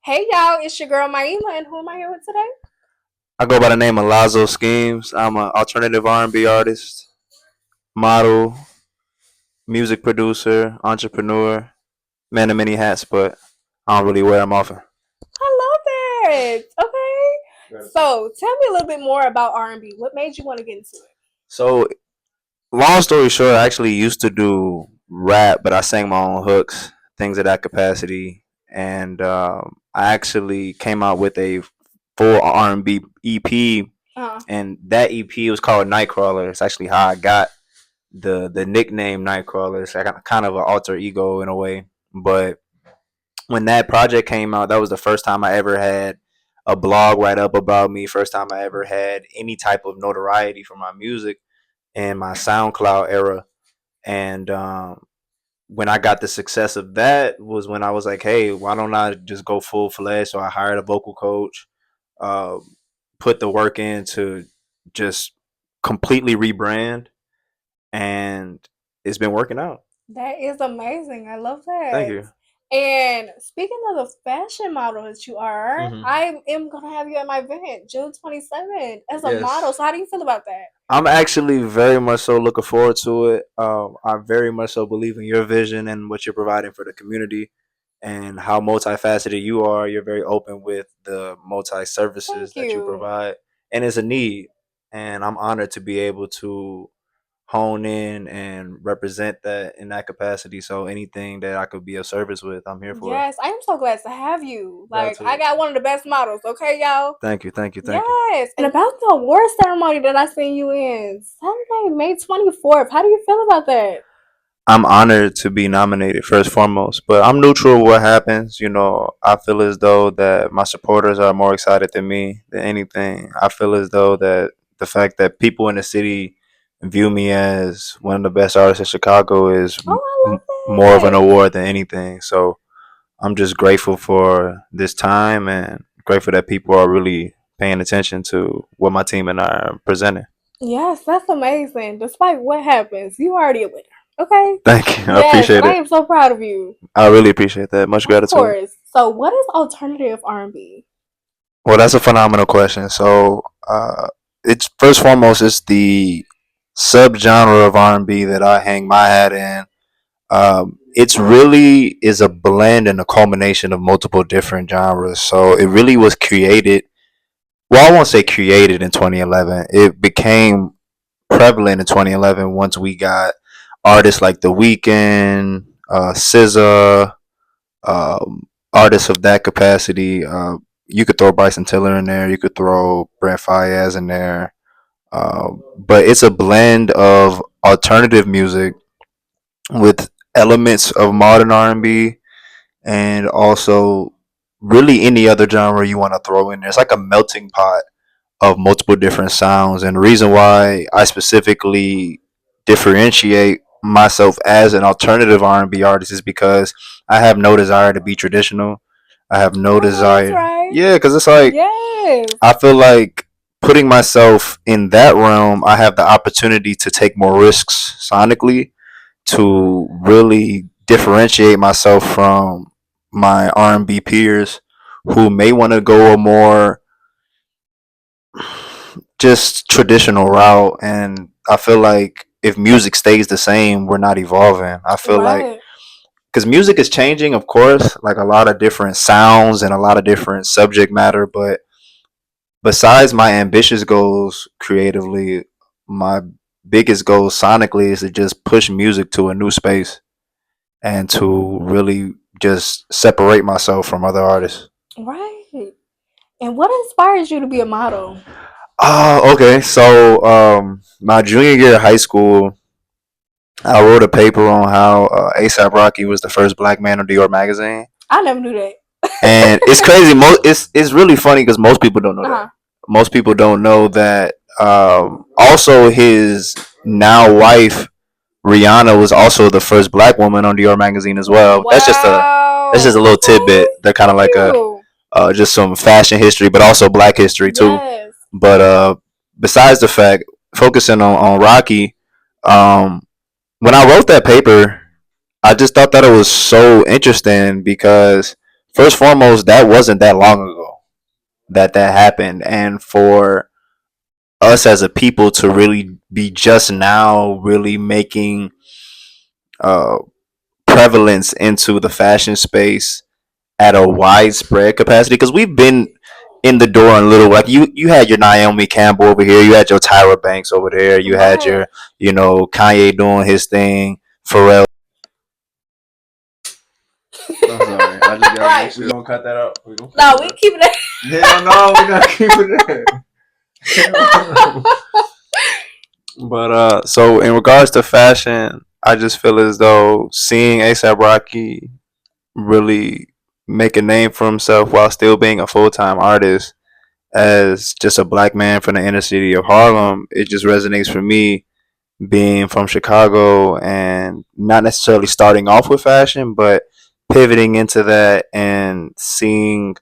Hey y'all, it's your girl Myema, and who am I here with today? I go by the name of Lazo Schemes. I'm an alternative R&B artist, model, music producer, entrepreneur, man of many hats, but I don't really wear them often. I love it. Okay, so tell me a little bit more about R&B. What made you want to get into it? So, long story short, I actually used to do rap, but I sang my own hooks, things of that capacity, and I actually came out with a full R&B EP, and that EP was called Nightcrawler. It's actually how I got the nickname Nightcrawler. It's like kind of an alter ego in a way. But when that project came out, that was the first time I ever had a blog write up about me. First time I ever had any type of notoriety for my music in my SoundCloud era. And when I got the success of that was when I was like, hey, why don't I just go full fledged? So I hired a vocal coach, uh, put the work in to just completely rebrand, and it's been working out. That is amazing. I love Thank that. you. And speaking of the fashion model that you are, Hmm. I am gonna have you at my event June 27th as a model. Yes. So how do you feel about that? I'm actually very much so looking forward to it. I very much so believe in your vision and what you're providing for the community and how multifaceted you are. You're very open with the multi services Thank that you you. provide, and it's a need. And I'm honored to be able to hone in and represent that in that capacity. So anything that I could be of service with, I'm here for. Yes, I am so glad to have you. Like, I Gratitude. got one of the best models, okay, y'all? Thank you, thank you, thank you. Yes. And about the award ceremony that I seen you in Saturday, May 24th. How do you feel about that? I'm honored to be nominated first and foremost, but I'm neutral what happens. I feel as though that my supporters are more excited than me than anything. I feel as though that the fact that people in the city view me as one of the best artists in Chicago is Oh, I love more of an that. award than anything. So I'm just grateful for this time and grateful that people are really paying attention to what my team and I are presenting. Yes, that's amazing. Despite what happens, you already a winner. Okay? Thank you. I Yes, and appreciate I it. am so proud of you. I really appreciate that. Much Of gratitude. course. So, what is alternative R&B? Well, that's a phenomenal question. So, it's first and foremost, it's the subgenre of R&B that I hang my hat in. It's really is a blend and a culmination of multiple different genres. So it really was created. Well, I won't say created in 2011. It became prevalent in 2011 once we got artists like The Weeknd, SZA, artists of that capacity. You could throw Bryson Tiller in there. You could throw Brent Fayez in there. But it's a blend of alternative music with elements of modern R&B and also really any other genre you want to throw in there. It's like a melting pot of multiple different sounds. And the reason why I specifically differentiate myself as an alternative R&B artist is because I have no desire to be traditional. I have no I know that's desire. right. Yeah, because it's like Yes. I feel like putting myself in that realm, I have the opportunity to take more risks sonically to really differentiate myself from my R&B peers who may want to go a more just traditional route. And I feel like if music stays the same, we're not evolving. I feel like Right. because music is changing, of course, like a lot of different sounds and a lot of different subject matter. But besides my ambitious goals creatively, my biggest goal sonically is to just push music to a new space and to really just separate myself from other artists. Right. And what inspires you to be a model? Oh, okay. So, my junior year of high school, I wrote a paper on how ASAP Rocky was the first black man on Dior magazine, I never knew that. and it's crazy. It's really funny because most people don't know that. Uh-huh. Most people don't know that. Also, his now wife Rihanna was also the first black woman on Dior magazine as well. That's just a Wow. little Okay. tidbit. They're kind of Thank like a you. just some fashion history, but also black history too. Yes. But besides the fact, focusing on Rocky, um, when I wrote that paper, I just thought that it was so interesting because first foremost, that wasn't that long ago that that happened, and for us as a people to really be just now really making uh, prevalence into the fashion space at a widespread capacity, because we've been in the door in little, like you had your Naomi Campbell over here, you had your Tyra Banks over there, you had Right. your Kanye doing his thing, Pharrell. I'm sorry. I just gotta Right. make sure. We gonna cut that out. We gonna cut No, that we out. keeping it. Hell no, we not keeping that. Hell no. But so in regards to fashion, I just feel as though seeing ASAP Rocky really make a name for himself while still being a full time artist as just a black man from the inner city of Harlem, it just resonates for me being from Chicago and not necessarily starting off with fashion, but pivoting into that and seeing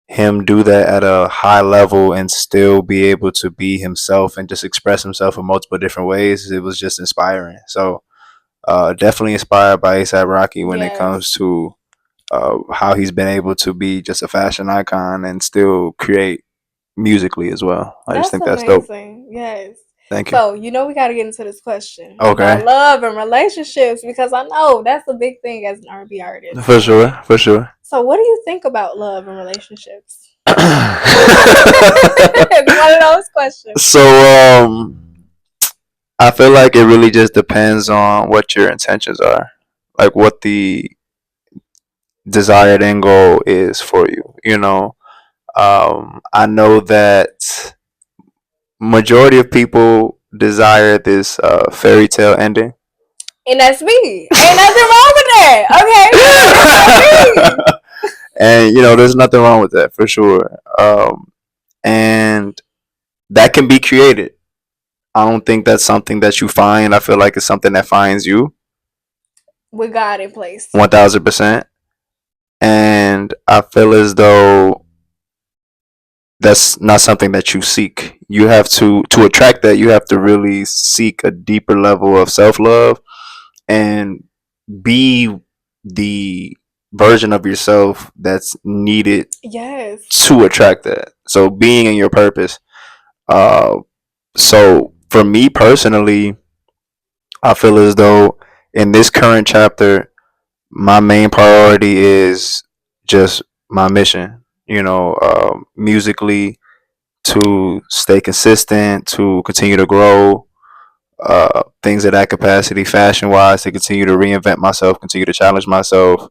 him do that at a high level and still be able to be himself and just express himself in multiple different ways. It was just inspiring. So definitely inspired by ASAP Rocky when it Yes. comes to how he's been able to be just a fashion icon and still create musically as well. I just That's think that's dope. amazing. Yes. Thank you. So, we got to get into this question about Okay. love and relationships because I know that's a big thing as an R&B artist. For sure. For sure. So, what do you think about love and relationships? so It's one of those questions. I feel like it really just depends on what your intentions are, like what the desired end goal is for you. I know that majority of people desire this fairy tale ending. And that's me. Ain't nothing wrong with that. Okay. That's me. And there's nothing wrong with that for sure. And that can be created. I don't think that's something that you find. I feel like it's something that finds you With God in place. 1000%. And I feel as though that's not something that you seek. You have to attract that. You have to really seek a deeper level of self love and be the version of yourself that's needed Yes. to attract that. So being in your purpose. Uh, so for me personally, I feel as though in this current chapter, my main priority is just my mission. Musically, to stay consistent, to continue to grow, things of that capacity, fashion wise, to continue to reinvent myself, continue to challenge myself,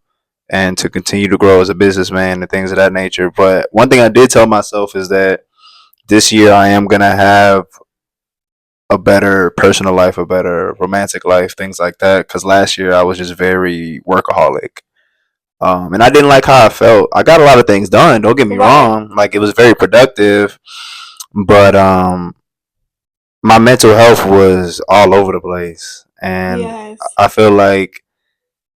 and to continue to grow as a businessman and things of that nature. But one thing I did tell myself is that this year I am gonna have a better personal life, a better romantic life, things like that. Because last year I was just very workaholic. And I didn't like how I felt. I got a lot of things done. Don't get me Right. wrong. Like it was very productive, but my mental health was all over the place, and Yes. I feel like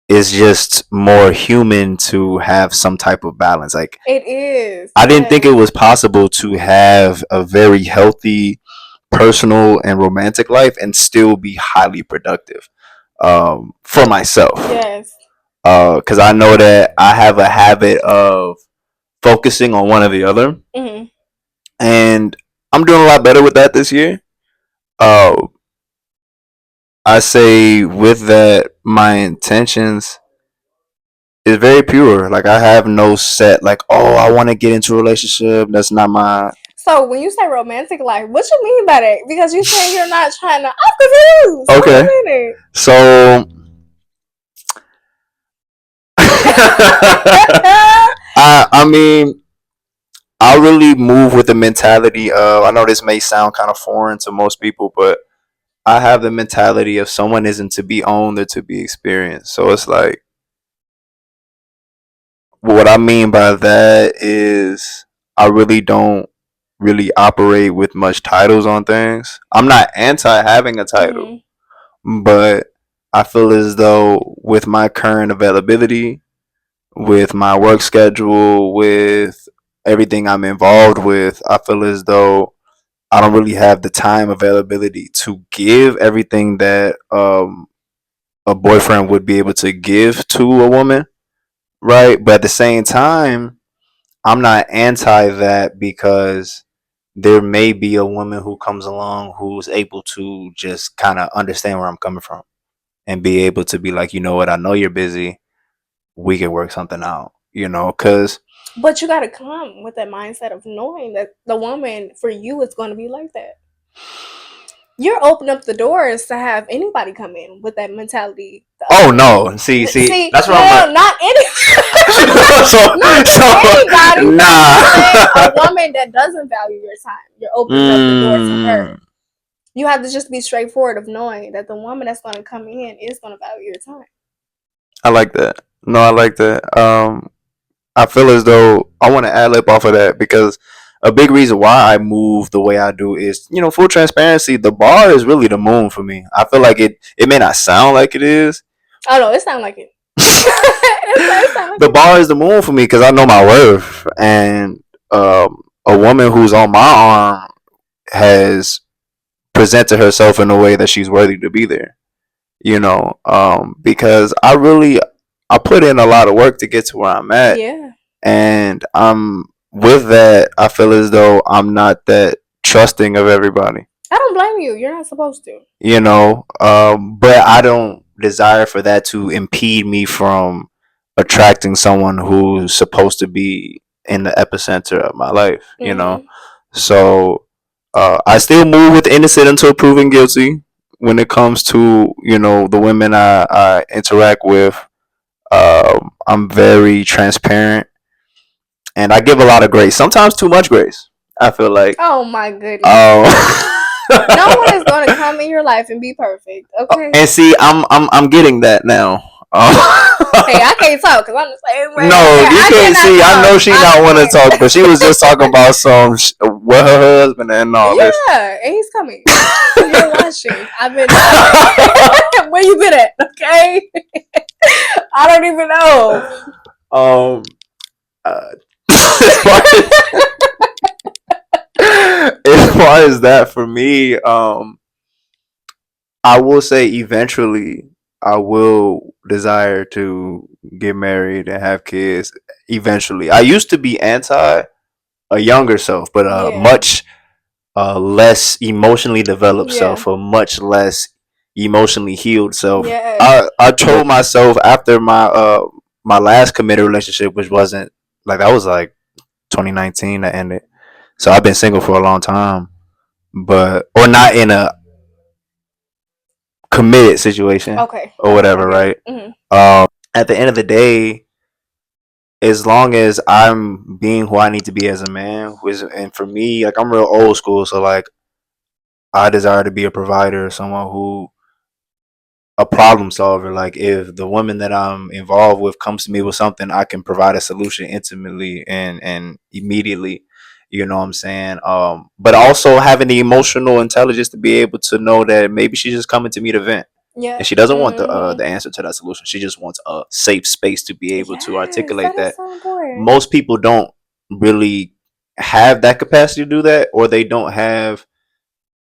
it's just more human to have some type of balance. Like It is. I didn't think it Yes. was possible to have a very healthy personal and romantic life and still be highly productive for myself. Yes. Because I know that I have a habit of focusing on one or the other, Hmm. and I'm doing a lot better with that this year. Uh, I say with that, my intentions is very pure. Like I have no set, like, oh, I want to get into a relationship. That's not my. So when you say romantic life, what you mean by that? Because you're saying you're not trying to. I'm confused. Okay. Wait a minute. So I mean, I really move with the mentality of. I know this may sound kind of foreign to most people, but I have the mentality of someone isn't to be owned or to be experienced. So it's like what I mean by that is I really don't really operate with much titles on things. I'm not anti having a title, Mhm. but I feel as though with my current availability, with my work schedule, with everything I'm involved with, I feel as though I don't really have the time availability to give everything that a boyfriend would be able to give to a woman. right? But at the same time, I'm not anti that because there may be a woman who comes along who's able to just kind of understand where I'm coming from and be able to be like, you know what, I know you're busy. We can work something out, because But you gotta come with that mindset of knowing that the woman for you is going to be like that. You're opening up the doors to have anybody come in with that mentality. oh no, see, See, that's where I'm no, like, not any, not just anybody. nah. A woman that doesn't value your time. You're opening up the door to her. You have to just be straightforward of knowing that the woman that's going to come in is going to value your time. I like that. No, I like that. I feel as though I want to ad lib off of that because a big reason why I move the way I do is, full transparency. The bar is really the moon for me. I feel like it may not sound like it is. Oh no, it sounds like it. The bar is the moon for me because I know my worth, and a woman who's on my arm has presented herself in a way that she's worthy to be there. Because I put in a lot of work to get to where I'm at. Yeah. And with that, I feel as though I'm not that trusting of everybody. I don't blame you. You're not supposed to. But I don't desire for that to impede me from attracting someone who's supposed to be in the epicenter of my life. So I still move with innocent until proven guilty when it comes to the women I interact with. I'm very transparent and I give a lot of grace. Sometimes too much grace. I feel like. Oh my goodness. No one is going to come in your life and be perfect. Okay. And see, I'm getting that now. Hey, I can't talk because I'm the same way. No, you can't see. Talk. I know she not want to talk, but she was just talking about some with her husband and all this. Yeah, and he's coming. You're watching. I've been. Where you been at? Okay. I don't even know. As far as that for me, I will say eventually I will desire to get married and have kids. Eventually, I used to be anti a younger self, but much less emotionally developed self, a much less emotionally healed self. I told myself after my last committed relationship, which wasn't like that was like 2019 that ended. So I've been single for a long time, or not in a committed situation, okay, or whatever, right? Mm-hmm. At the end of the day, as long as I'm being who I need to be as a man, and for me, like I'm real old school, so like I desire to be a provider, someone who a problem solver. Like if the woman that I'm involved with comes to me with something, I can provide a solution intimately and immediately. You know what I'm saying? But also having the emotional intelligence to be able to know that maybe she's just coming to me to vent. Yeah. And she doesn't want the answer to that solution. She just wants a safe space to be able to articulate that. So most people don't really have that capacity to do that, or they don't have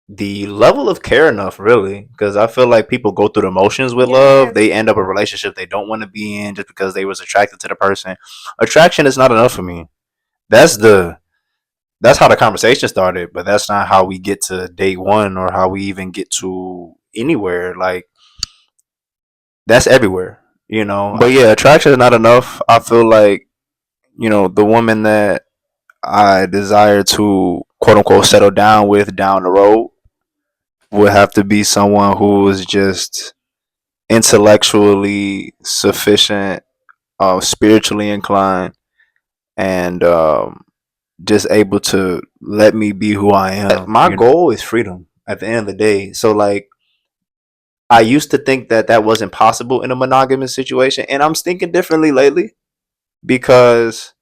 the level of care enough, really, because I feel like people go through the motions with love. They end up a relationship they don't want to be in just because they was attracted to the person. Attraction is not enough for me. That's how the conversation started, but that's not how we get to date one or how we even get to anywhere. Like that's everywhere, But yeah, attraction is not enough. I feel like the woman that I desire to quote unquote settle down with down the road would have to be someone who is just intellectually sufficient, spiritually inclined, and just able to let me be who I am. My goal is freedom at the end of the day. So like I used to think that that wasn't possible in a monogamous situation, and I'm thinking differently lately because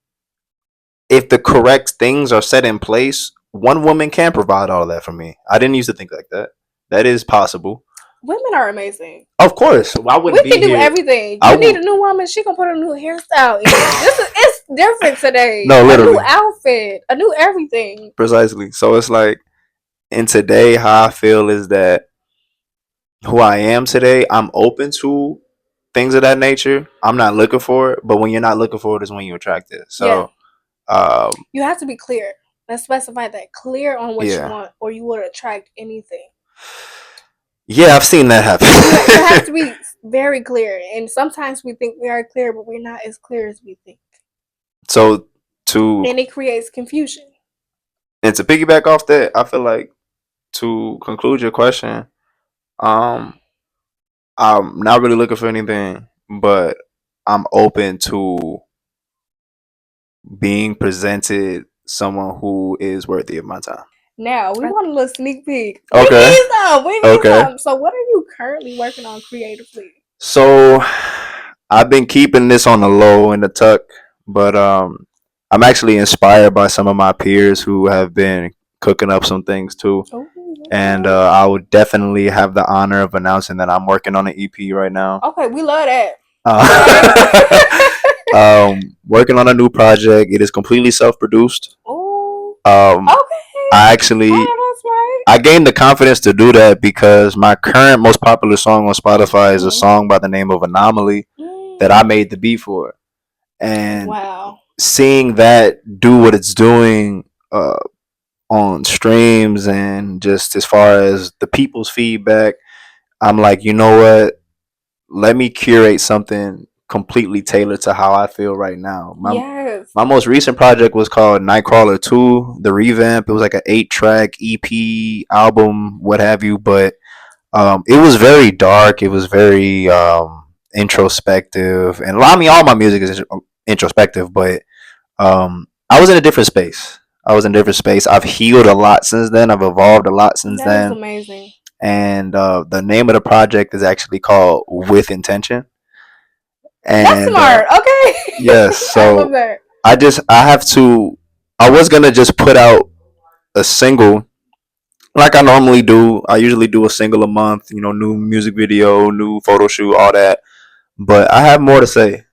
if the correct things are set in place, one woman can provide all that for me. I didn't used to think like that. That is possible. Women are amazing. Of course. Why wouldn't we can do everything. You need a new woman, she gonna put a new hairstyle in. It's different today. No, literally. A new outfit, a new everything. Precisely. So it's like in today, how I feel is that who I am today, I'm open to things of that nature, I'm not looking for it. But when you're not looking for it, is when you attract it. Yeah. So, um, You have to be clear. Let's specify that. Clear on what you yeah, want, or you will attract anything. yeah, I've seen that You have to happen. be very clear. And sometimes we think we are clear, but we're not as clear as we think. So to And it creates confusion. and to piggyback off that, I feel like to conclude your question, um, I'm not really looking for anything, but I'm open to being presented someone who is worthy of my time. Now, we want a little sneak peek. We Okay. need some. We need Okay. some. So, what are you currently working on creatively? So I've been keeping this on the low and the tuck, but I'm actually inspired by some of my peers who have been cooking up some things too. Oh, And okay. I would definitely have the honor of announcing that I'm working on an EP right now. Okay, we love that. Working on a new project. It is completely self-produced. Oh, Um, okay. I actually Oh, that's right. I gained the confidence to do that because my current most popular song on Spotify is a Mhm. song by the name of Anomaly that I made the beat for, and Wow. seeing that do what it's doing on streams and just as far as the people's feedback, I'm like, you know what? Let me curate something completely tailored to how I feel right now. Yes. My most recent project was called Nightcrawler 2, the revamp. It was like an 8-track EP album, what have you, but it was very dark. It was very introspective, and I mean, all my music is introspective, but I was in a different space. I was in a different space. I've healed a lot since then. I've evolved a lot since That is then. amazing. And the name of the project is actually called With Intention. That's And smart. Okay. yes, I love so that. I have to. I was gonna just put out a single like I normally do. I usually do a single a month. You know, new music video, new photo shoot, all that. But I have more to say.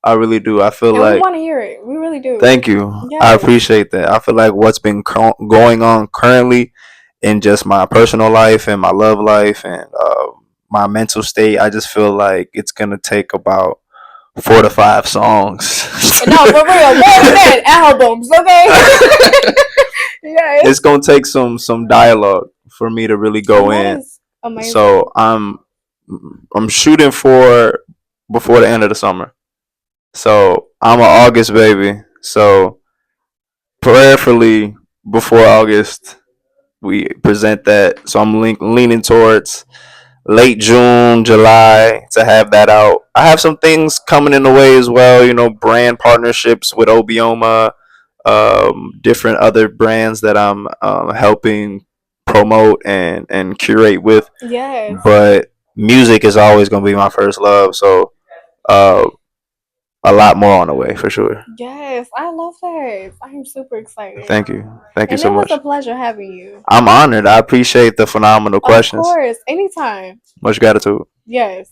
I really do. I feel And we like want to hear it. We really do. thank you. I Yes. appreciate that. I feel like what's been going on currently in just my personal life and my love life and my mental state, I just feel like it's gonna take about 4 to 5 songs. No, for real. More than that. Albums, okay? Yes. It's gonna take some dialogue for me to really go And that in. is amazing. So I'm shooting for before the end of the summer. So I'm an August baby. So prayerfully before August we present that. So I'm leaning towards late June, July to have that out. I have some things coming in the way as well. You know, brand partnerships with Obioma, different other brands that I'm helping promote and curate with. Yes. But music is always going to be my first love. So uh, a lot more on the way for sure. Yes. I love that. I'm super excited. Thank you. Thank you And so it was much. a pleasure having you. I'm honored. I appreciate the phenomenal Of questions. course. Anytime. Much gratitude. Yes.